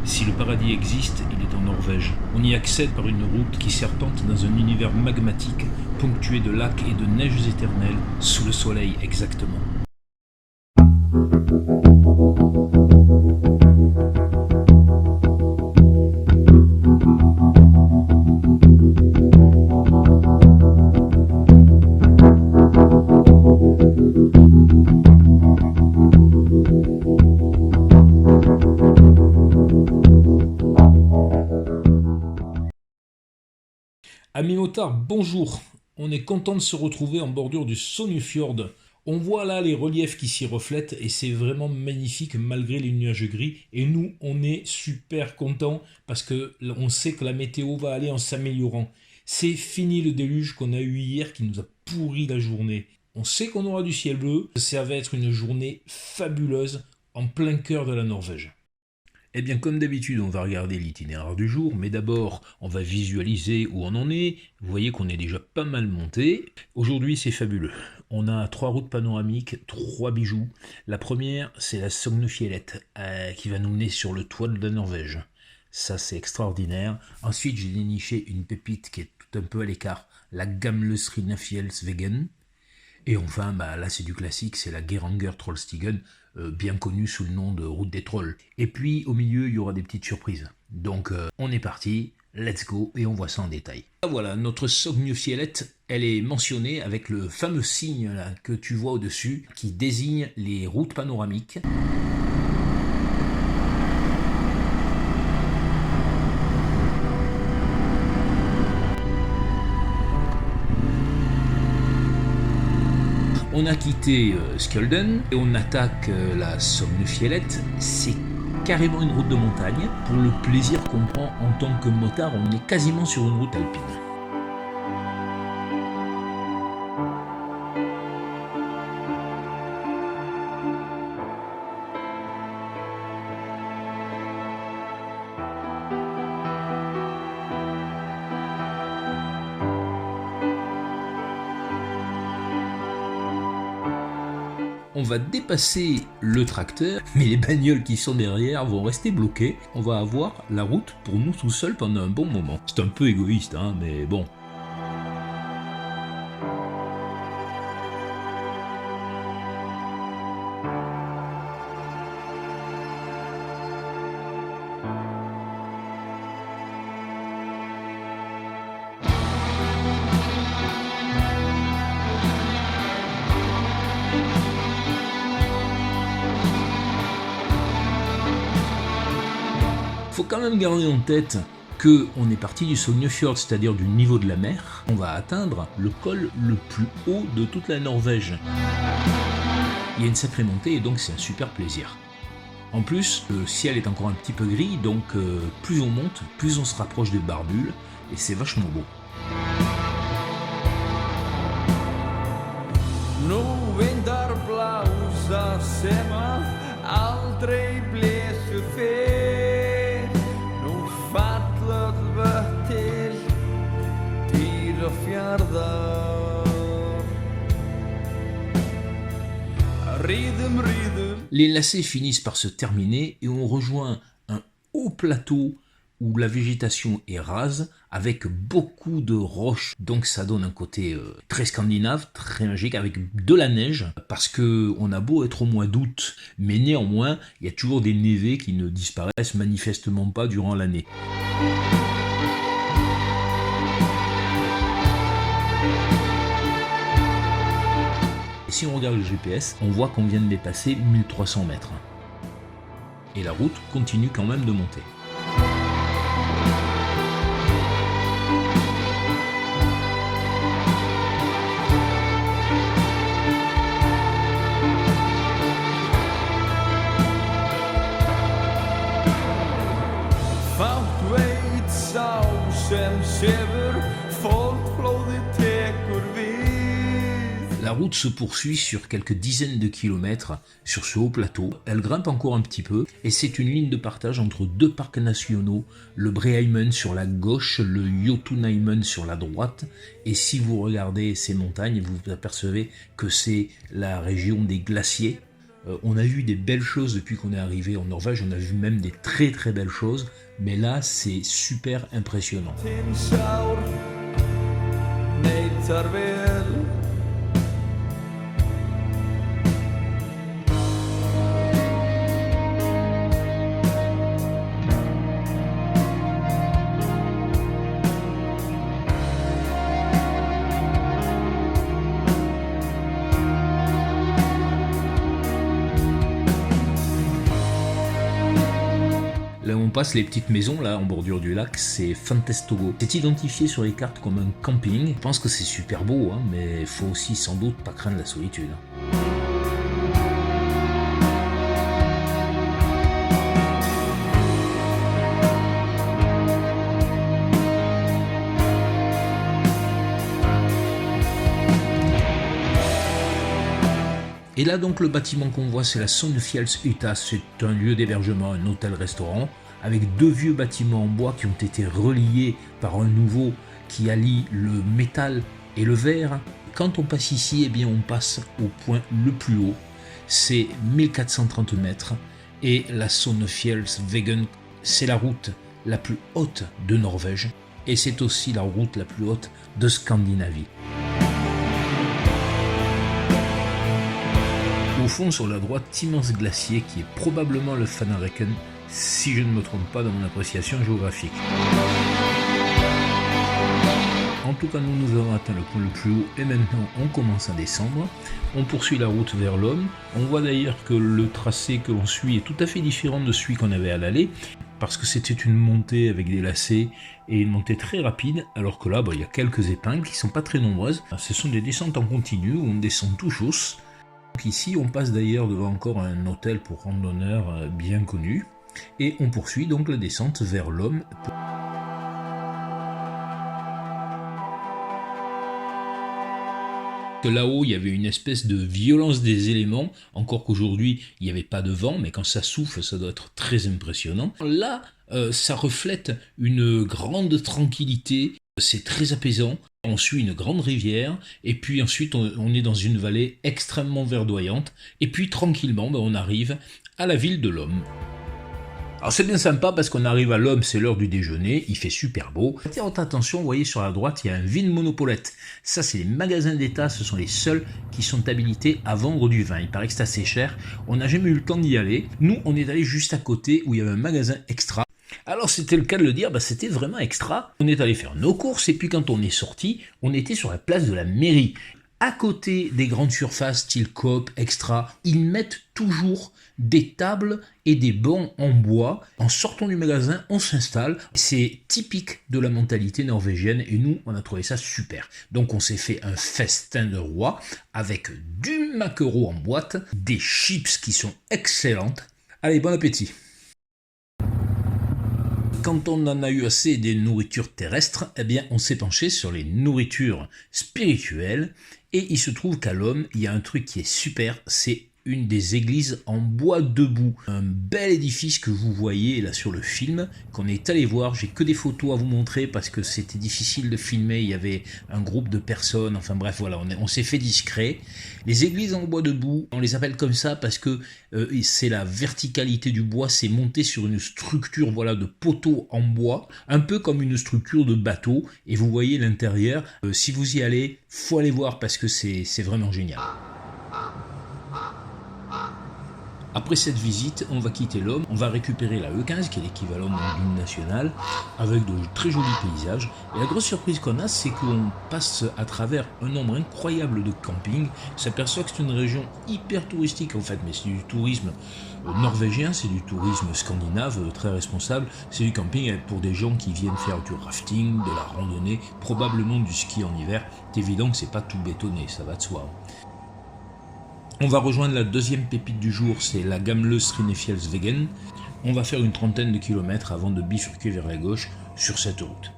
Si le paradis existe, il est en Norvège. On y accède par une route qui serpente dans un univers magmatique, ponctué de lacs et de neiges éternelles, sous le soleil exactement. Amis motards, bonjour. On est content de se retrouver en bordure du Sognefjord. On voit là les reliefs qui s'y reflètent et c'est vraiment magnifique malgré les nuages gris. Et nous, on est super contents parce que on sait que la météo va aller en s'améliorant. C'est fini le déluge qu'on a eu hier qui nous a pourri la journée. On sait qu'on aura du ciel bleu. Ça va être une journée fabuleuse en plein cœur de la Norvège. Eh bien, comme d'habitude, on va regarder l'itinéraire du jour, mais d'abord, on va visualiser où on en est. Vous voyez qu'on est déjà pas mal monté. Aujourd'hui, c'est fabuleux. On a 3 routes panoramiques, 3 bijoux. La première, c'est la Sognefjellet, qui va nous mener sur le toit de la Norvège. Ça, c'est extraordinaire. Ensuite, j'ai déniché une pépite qui est tout un peu à l'écart, la Gamlestrinafjellsvegen. Et enfin, là c'est du classique, c'est la Geiranger Trollstigen, bien connue sous le nom de route des trolls. Et puis au milieu, il y aura des petites surprises. Donc on est parti, let's go, et on voit ça en détail. Voilà, notre Sognefjellet, elle est mentionnée avec le fameux signe là, que tu vois au-dessus, qui désigne les routes panoramiques. On a quitté Skjolden et on attaque la Sognefjellet. C'est carrément une route de montagne. Pour le plaisir qu'on prend en tant que motard, on est quasiment sur une route alpine. On va dépasser le tracteur, mais les bagnoles qui sont derrière vont rester bloquées. On va avoir la route pour nous tout seuls pendant un bon moment. C'est un peu égoïste, hein, mais bon. Faut quand même garder en tête qu'on est parti du Sognefjord, c'est-à-dire du niveau de la mer. On va atteindre le col le plus haut de toute la Norvège. Il y a une sacrée montée et donc c'est un super plaisir. En plus, le ciel est encore un petit peu gris, donc plus on monte, plus on se rapproche des barbules, et c'est vachement beau. Les lacets finissent par se terminer et on rejoint un haut plateau où la végétation est rase avec beaucoup de roches. Donc ça donne un côté très scandinave, très magique avec de la neige parce que on a beau être au mois d'août, mais néanmoins il y a toujours des névés qui ne disparaissent manifestement pas durant l'année. Et si on regarde le GPS, on voit qu'on vient de dépasser 1300 mètres. Et la route continue quand même de monter. La route se poursuit sur quelques dizaines de kilomètres sur ce haut plateau. Elle grimpe encore un petit peu et c'est une ligne de partage entre 2 parcs nationaux, le Breheimen sur la gauche, le Jotunheimen sur la droite. Et si vous regardez ces montagnes, vous apercevez que c'est la région des glaciers. On a vu des belles choses depuis qu'on est arrivé en Norvège, on a vu même des très très belles choses, mais là c'est super impressionnant. Là où on passe les petites maisons, là, en bordure du lac, c'est Fantestogo. C'est identifié sur les cartes comme un camping. Je pense que c'est super beau, hein, mais il faut aussi sans doute pas craindre la solitude. Et là donc le bâtiment qu'on voit c'est la Sonefjellshytta, c'est un lieu d'hébergement, un hôtel-restaurant, avec deux vieux bâtiments en bois qui ont été reliés par un nouveau qui allie le métal et le verre. Quand on passe ici, eh bien on passe au point le plus haut, c'est 1430 mètres, et la Sonefjellsvegen, c'est la route la plus haute de Norvège, et c'est aussi la route la plus haute de Scandinavie. Au fond, sur la droite, immense glacier qui est probablement le Fanareken, si je ne me trompe pas dans mon appréciation géographique. En tout cas, nous avons atteint le point le plus haut et maintenant on commence à descendre. On poursuit la route vers l'Homme. On voit d'ailleurs que le tracé que l'on suit est tout à fait différent de celui qu'on avait à l'aller, parce que c'était une montée avec des lacets et une montée très rapide, alors que là, il y a quelques épingles qui ne sont pas très nombreuses. Ce sont des descentes en continu où on descend tout chausse. Donc ici, on passe d'ailleurs devant encore un hôtel pour randonneurs bien connu, et on poursuit donc la descente vers l'Homme. Là-haut, il y avait une espèce de violence des éléments, encore qu'aujourd'hui, il n'y avait pas de vent, mais quand ça souffle, ça doit être très impressionnant. Là, ça reflète une grande tranquillité, c'est très apaisant. On suit une grande rivière, et puis ensuite on est dans une vallée extrêmement verdoyante, et puis tranquillement on arrive à la ville de l'Homme. Alors c'est bien sympa parce qu'on arrive à l'Homme, c'est l'heure du déjeuner, il fait super beau. Attirez votre attention, vous voyez sur la droite, il y a un Vin Monopolette. Ça c'est les magasins d'État, ce sont les seuls qui sont habilités à vendre du vin. Il paraît que c'est assez cher, on n'a jamais eu le temps d'y aller. Nous on est allé juste à côté où il y avait un magasin extra. Alors c'était le cas de le dire, c'était vraiment extra. On est allé faire nos courses et puis quand on est sorti, on était sur la place de la mairie. À côté des grandes surfaces style Coop, Extra, ils mettent toujours des tables et des bancs en bois. En sortant du magasin, on s'installe. C'est typique de la mentalité norvégienne et nous, on a trouvé ça super. Donc on s'est fait un festin de roi avec du maquereau en boîte, des chips qui sont excellentes. Allez, bon appétit! Quand on en a eu assez des nourritures terrestres, eh bien on s'est penché sur les nourritures spirituelles, et il se trouve qu'à l'Homme, il y a un truc qui est super, c'est une des églises en bois debout. Un bel édifice que vous voyez là sur le film, qu'on est allé voir. J'ai que des photos à vous montrer parce que c'était difficile de filmer, il y avait un groupe de personnes, enfin bref voilà, on s'est fait discret. Les églises en bois debout, on les appelle comme ça parce que c'est la verticalité du bois, c'est monté sur une structure voilà, de poteaux en bois, un peu comme une structure de bateau, et vous voyez l'intérieur. Si vous y allez, faut aller voir parce que c'est vraiment génial. Après cette visite, on va quitter l'Homme, on va récupérer la E15 qui est l'équivalent d'une ligne nationale avec de très jolis paysages. Et la grosse surprise qu'on a, c'est qu'on passe à travers un nombre incroyable de campings. On s'aperçoit que c'est une région hyper touristique en fait, mais c'est du tourisme norvégien, c'est du tourisme scandinave très responsable. C'est du camping pour des gens qui viennent faire du rafting, de la randonnée, probablement du ski en hiver. C'est évident que c'est pas tout bétonné, ça va de soi. On va rejoindre la deuxième pépite du jour, c'est la Gamle Strinefjellsvegen. On va faire une trentaine de kilomètres avant de bifurquer vers la gauche sur cette route.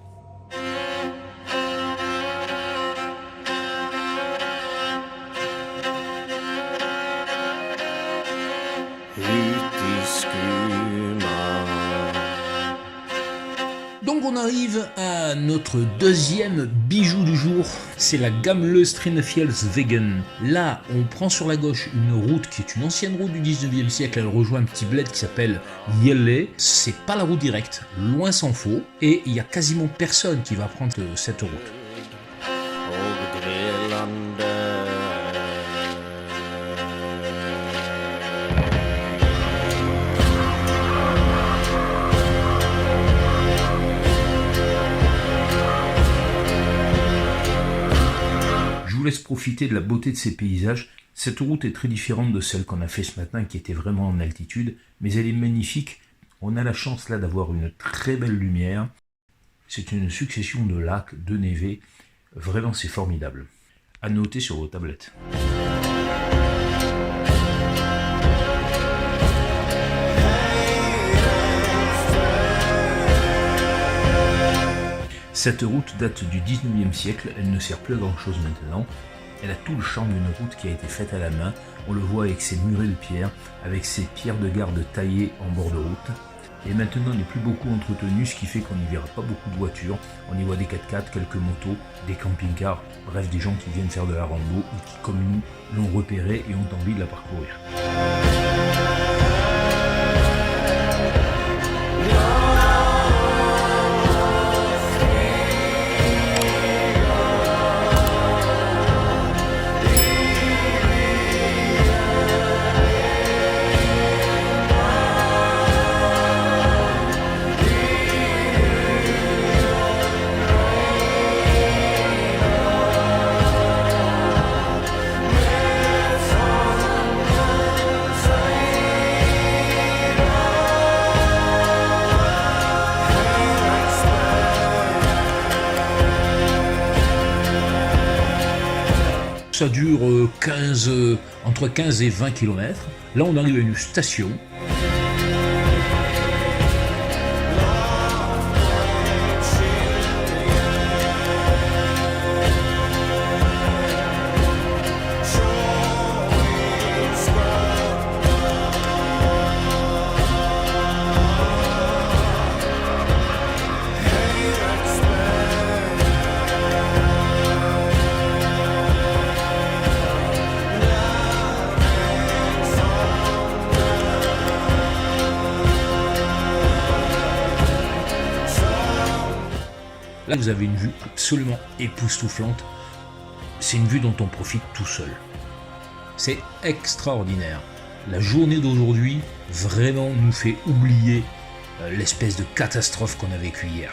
Donc donc on arrive à notre deuxième bijou du jour, c'est la Gamle Strinefjellsvägen. Là, on prend sur la gauche une route qui est une ancienne route du 19e siècle, elle rejoint un petit bled qui s'appelle Gjelle. C'est pas la route directe, loin s'en faut, et il y a quasiment personne qui va prendre cette route. Je vous laisse profiter de la beauté de ces paysages. Cette route est très différente de celle qu'on a fait ce matin qui était vraiment en altitude, mais elle est magnifique. On a la chance là d'avoir une très belle lumière. C'est une succession de lacs, de névés. Vraiment c'est formidable. À noter sur vos tablettes. Cette route date du 19e siècle, elle ne sert plus à grand chose maintenant. Elle a tout le charme d'une route qui a été faite à la main. On le voit avec ses murets de pierre, avec ses pierres de garde taillées en bord de route. Et maintenant, elle n'est plus beaucoup entretenue, ce qui fait qu'on n'y verra pas beaucoup de voitures. On y voit des 4x4, quelques motos, des camping-cars, bref, des gens qui viennent faire de la rando et qui, comme nous, l'ont repérée et ont envie de la parcourir. Ça dure entre 15 et 20 km. Là, on arrive à une station. Là, vous avez une vue absolument époustouflante. C'est une vue dont on profite tout seul. C'est extraordinaire. La journée d'aujourd'hui, vraiment, nous fait oublier l'espèce de catastrophe qu'on a vécue hier.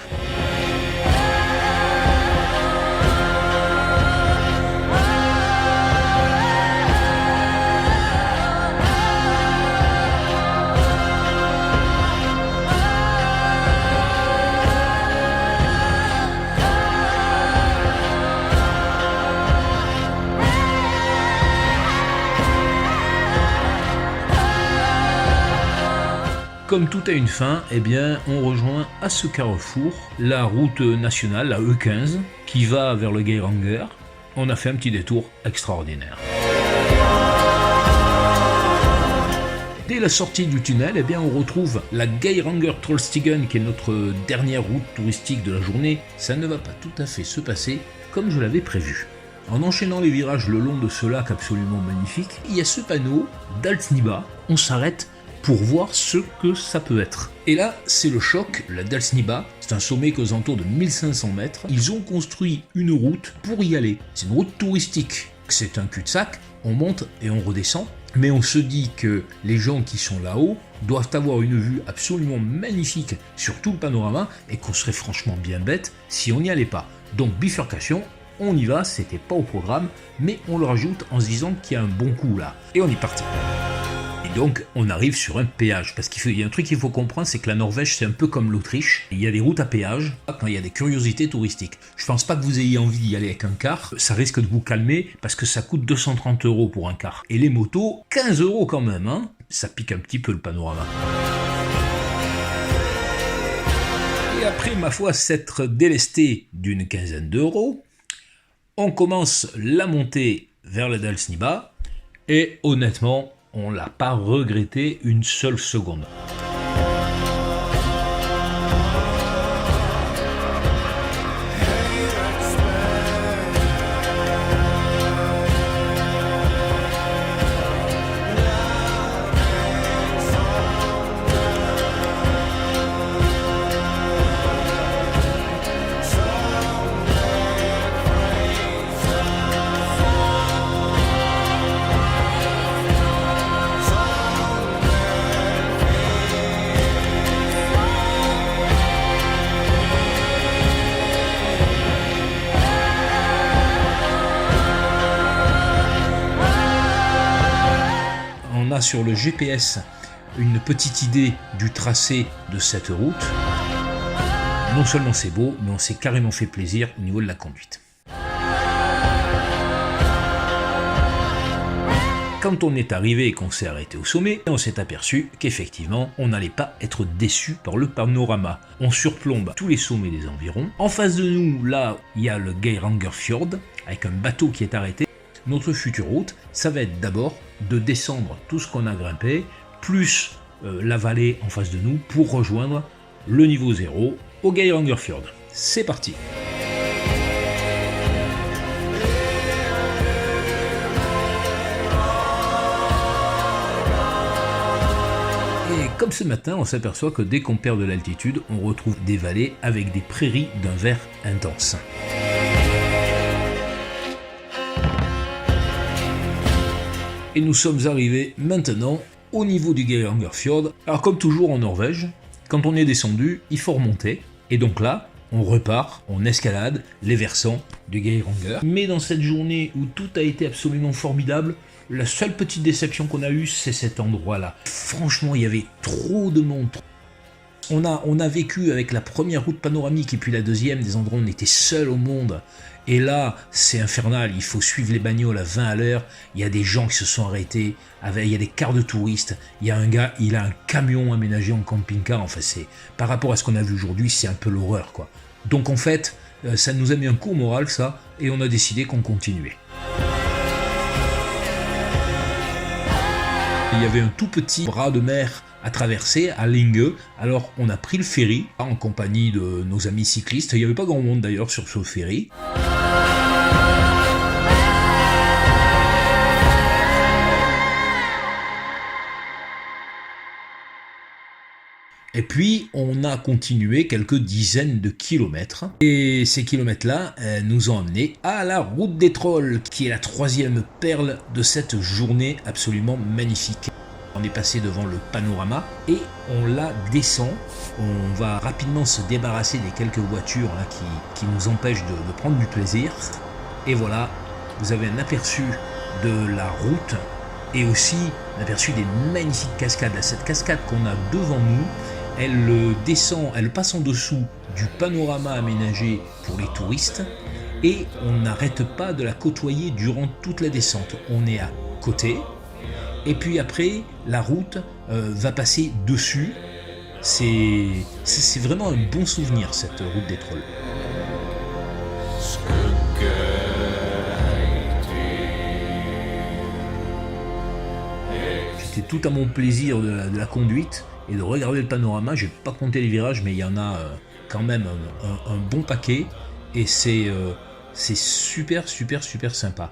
Comme tout a une fin, eh bien, on rejoint à ce carrefour la route nationale, la E15, qui va vers le Geiranger. On a fait un petit détour extraordinaire. Dès la sortie du tunnel, eh bien, on retrouve la Geiranger Trollstigen, qui est notre dernière route touristique de la journée. Ça ne va pas tout à fait se passer comme je l'avais prévu. En enchaînant les virages le long de ce lac absolument magnifique, il y a ce panneau d'Alsniba. On s'arrête pour voir ce que ça peut être. Et là, c'est le choc, la Dalsniba, c'est un sommet qui est aux alentours de 1500 mètres. Ils ont construit une route pour y aller. C'est une route touristique. C'est un cul-de-sac, on monte et on redescend. Mais on se dit que les gens qui sont là-haut doivent avoir une vue absolument magnifique sur tout le panorama et qu'on serait franchement bien bête si on n'y allait pas. Donc bifurcation, on y va, c'était pas au programme, mais on le rajoute en se disant qu'il y a un bon coup là. Et on est parti. Et donc, on arrive sur un péage. Parce qu'il y a un truc qu'il faut comprendre, c'est que la Norvège, c'est un peu comme l'Autriche. Il y a des routes à péage quand il y a des curiosités touristiques. Je pense pas que vous ayez envie d'y aller avec un car. Ça risque de vous calmer parce que ça coûte 230 € pour un car. Et les motos, 15 € quand même. Hein, ça pique un petit peu le panorama. Et après, ma foi, s'être délesté d'une quinzaine d'euros, on commence la montée vers la Dalsniba. Et honnêtement, on l'a pas regretté une seule seconde. a sur le GPS une petite idée du tracé de cette route. Non seulement c'est beau, mais on s'est carrément fait plaisir au niveau de la conduite. Quand on est arrivé et qu'on s'est arrêté au sommet, on s'est aperçu qu'effectivement, on n'allait pas être déçu par le panorama. On surplombe tous les sommets des environs. En face de nous, là, il y a le Geiranger Fjord, avec un bateau qui est arrêté. Notre future route, ça va être d'abord de descendre tout ce qu'on a grimpé, plus la vallée en face de nous, pour rejoindre le niveau 0 au Geiranger Fjord. C'est parti! Et comme ce matin, on s'aperçoit que dès qu'on perd de l'altitude, on retrouve des vallées avec des prairies d'un vert intense. Et nous sommes arrivés maintenant au niveau du Geiranger Fjord. Alors comme toujours en Norvège, quand on est descendu, il faut remonter. Et donc là, on repart, on escalade les versants du Geiranger. Mais dans cette journée où tout a été absolument formidable, la seule petite déception qu'on a eue, c'est cet endroit-là. Franchement, il y avait trop de monde. On a vécu avec la première route panoramique et puis la deuxième, des endroits où on était seul au monde. Et là, c'est infernal, il faut suivre les bagnoles à 20 à l'heure, il y a des gens qui se sont arrêtés, il y a des cars de touristes, il y a un gars, il a un camion aménagé en camping-car, enfin par rapport à ce qu'on a vu aujourd'hui, c'est un peu l'horreur quoi. Donc en fait, ça nous a mis un coup au moral ça, et on a décidé qu'on continuait. Il y avait un tout petit bras de mer à traverser à Linge, alors on a pris le ferry en compagnie de nos amis cyclistes, il n'y avait pas grand monde d'ailleurs sur ce ferry. Et puis, on a continué quelques dizaines de kilomètres. Et ces kilomètres-là nous ont emmenés à la route des trolls, qui est la troisième perle de cette journée absolument magnifique. On est passé devant le panorama et on la descend. On va rapidement se débarrasser des quelques voitures là, qui nous empêchent de prendre du plaisir. Et voilà, vous avez un aperçu de la route et aussi un aperçu des magnifiques cascades. Cette cascade qu'on a devant nous, elle descend, elle passe en dessous du panorama aménagé pour les touristes et on n'arrête pas de la côtoyer durant toute la descente. On est à côté et puis après la route va passer dessus. C'est vraiment un bon souvenir cette route des trolls. J'étais tout à mon plaisir de la conduite et de regarder le panorama. Je n'ai pas compté les virages, mais il y en a quand même un bon paquet et c'est super sympa.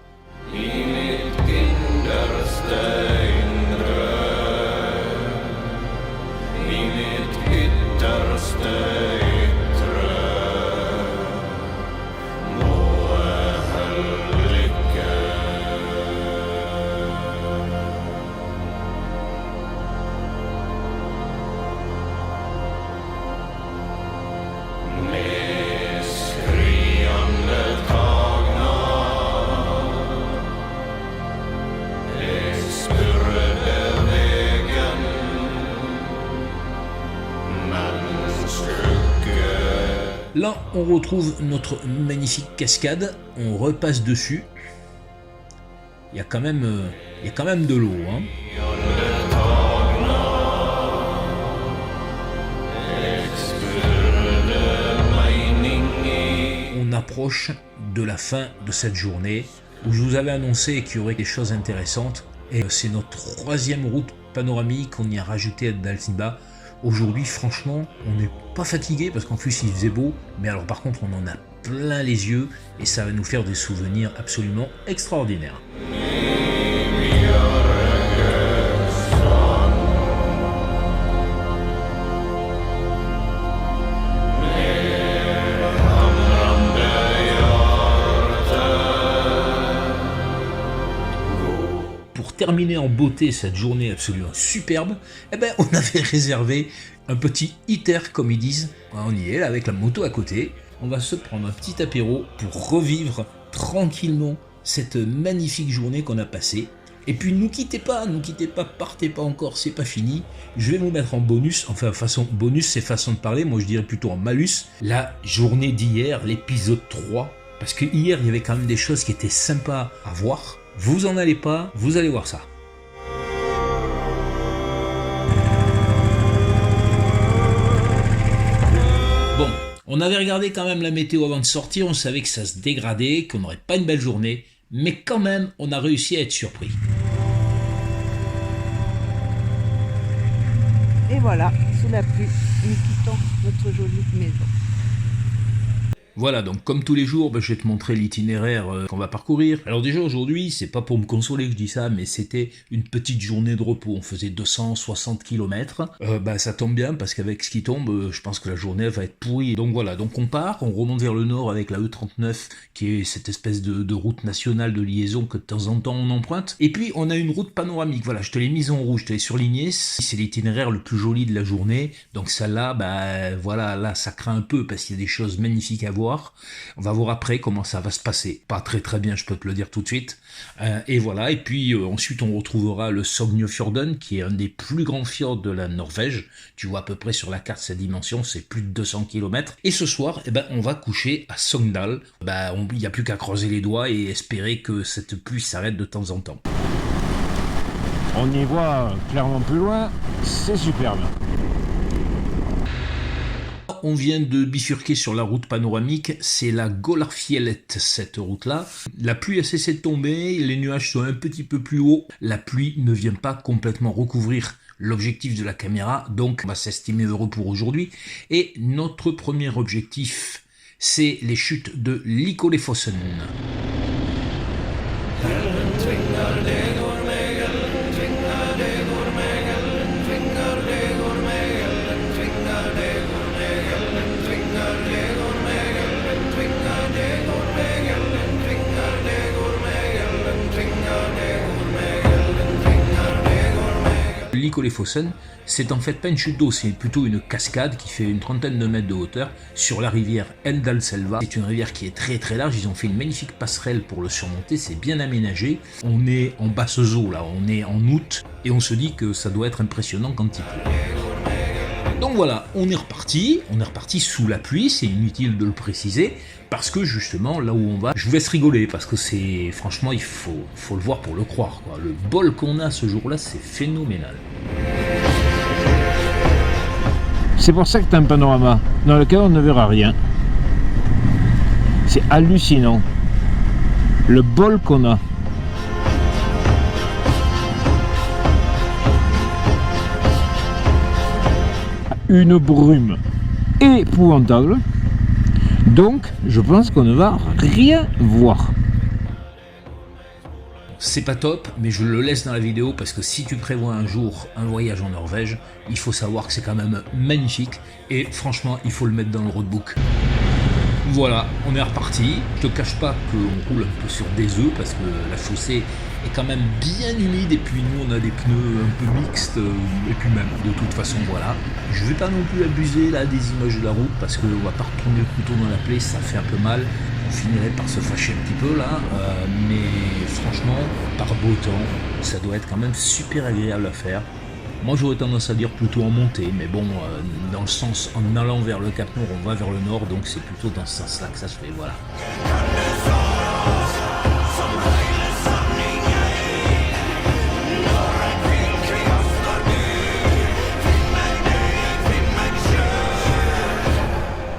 Là, on retrouve notre magnifique cascade, on repasse dessus. Il y a quand même de l'eau. Hein. On approche de la fin de cette journée où je vous avais annoncé qu'il y aurait des choses intéressantes. Et c'est notre troisième route panoramique, on y a rajouté à Dalsniba. Aujourd'hui, franchement, on n'est pas fatigué parce qu'en plus il faisait beau, mais alors par contre, on en a plein les yeux et ça va nous faire des souvenirs absolument extraordinaires. Terminer en beauté cette journée absolument superbe, eh ben, on avait réservé un petit hitter comme ils disent. On y est là avec la moto à côté. On va se prendre un petit apéro pour revivre tranquillement cette magnifique journée qu'on a passée. Et puis nous quittez pas, partez pas encore, c'est pas fini. Je vais vous mettre en bonus, enfin bonus c'est façon de parler, moi je dirais plutôt en malus, la journée d'hier, l'épisode 3. Parce que hier il y avait quand même des choses qui étaient sympas à voir. Vous en allez pas, vous allez voir ça. Bon, on avait regardé quand même la météo avant de sortir, on savait que ça se dégradait, qu'on n'aurait pas une belle journée, mais quand même, on a réussi à être surpris. Et voilà, sous la pluie, nous quittons notre jolie maison. Voilà, donc comme tous les jours, je vais te montrer l'itinéraire qu'on va parcourir. Alors déjà aujourd'hui, c'est pas pour me consoler que je dis ça, mais c'était une petite journée de repos. On faisait 260 km. Ça tombe bien parce qu'avec ce qui tombe, je pense que la journée va être pourrie. Donc voilà, donc on part, on remonte vers le nord avec la E39, qui est cette espèce de route nationale de liaison que de temps en temps on emprunte. Et puis on a une route panoramique, voilà, je te l'ai mise en rouge, je te l'ai surlignée. C'est l'itinéraire le plus joli de la journée. Donc celle-là, voilà, là ça craint un peu parce qu'il y a des choses magnifiques à voir. On va voir après comment ça va se passer. Pas très bien, je peux te le dire tout de suite. Et voilà, et puis ensuite on retrouvera le Sognefjorden, qui est un des plus grands fjords de la Norvège. Tu vois à peu près sur la carte sa dimension, c'est plus de 200 km. Et ce soir, on va coucher à Sogndal. Il n'y a plus qu'à croiser les doigts et espérer que cette pluie s'arrête de temps en temps. On y voit clairement plus loin, c'est superbe. On vient de bifurquer sur la route panoramique, c'est la Golarfjellet, cette route-là. La pluie a cessé de tomber, les nuages sont un petit peu plus hauts, la pluie ne vient pas complètement recouvrir l'objectif de la caméra, donc on va s'estimer heureux pour aujourd'hui. Et notre premier objectif, c'est les chutes de Likolefossen. Likolefossen, c'est en fait pas une chute d'eau, c'est plutôt une cascade qui fait une trentaine de mètres de hauteur sur la rivière Endalselva. C'est une rivière qui est très large, ils ont fait une magnifique passerelle pour le surmonter, c'est bien aménagé. On est en basse eau là, on est en août et on se dit que ça doit être impressionnant quand il pleut. Donc voilà, on est reparti sous la pluie, c'est inutile de le préciser, parce que justement, là où on va, je vous laisse rigoler, parce que c'est, franchement, il faut le voir pour le croire, quoi. Le bol qu'on a ce jour-là, c'est phénoménal. C'est pour ça que tu as un panorama dans lequel on ne verra rien. C'est hallucinant. Le bol qu'on a. Une brume épouvantable. Donc, je pense qu'on ne va rien voir. C'est pas top, mais je le laisse dans la vidéo parce que si tu prévois un jour un voyage en Norvège, il faut savoir que c'est quand même magnifique et franchement, il faut le mettre dans le roadbook. Voilà, on est reparti. Je te cache pas qu'on roule un peu sur des œufs parce que la chaussée est quand même bien humide et puis nous on a des pneus un peu mixtes et puis même de toute façon voilà. Je vais pas non plus abuser là des images de la route parce qu'on va pas retourner le couteau dans la plaie, ça fait un peu mal. On finirait par se fâcher un petit peu là, mais franchement, par beau temps, ça doit être quand même super agréable à faire. Moi j'aurais tendance à dire plutôt en montée, mais bon, dans le sens en allant vers le Cap Nord, on va vers le nord, donc c'est plutôt dans ce sens-là que ça se fait, voilà.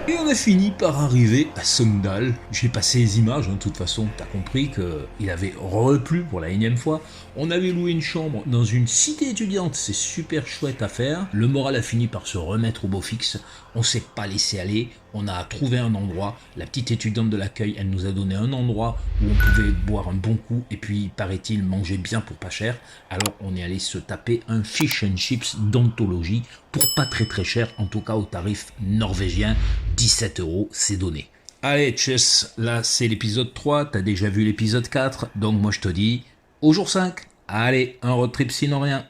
Et on a fini par arriver à Sogndal. J'ai passé les images, de toute façon, t'as compris qu'il avait replu pour la énième fois. On avait loué une chambre dans une cité étudiante, c'est super chouette à faire. Le moral a fini par se remettre au beau fixe. On s'est pas laissé aller, on a trouvé un endroit. La petite étudiante de l'accueil, elle nous a donné un endroit où on pouvait boire un bon coup et puis, paraît-il, manger bien pour pas cher. Alors on est allé se taper un fish and chips d'anthologie pour pas très cher, en tout cas au tarif norvégien, 17 €, c'est donné. Allez, tchuss, là c'est l'épisode 3, t'as déjà vu l'épisode 4, donc moi je te dis, au jour 5, allez, un road trip sinon rien.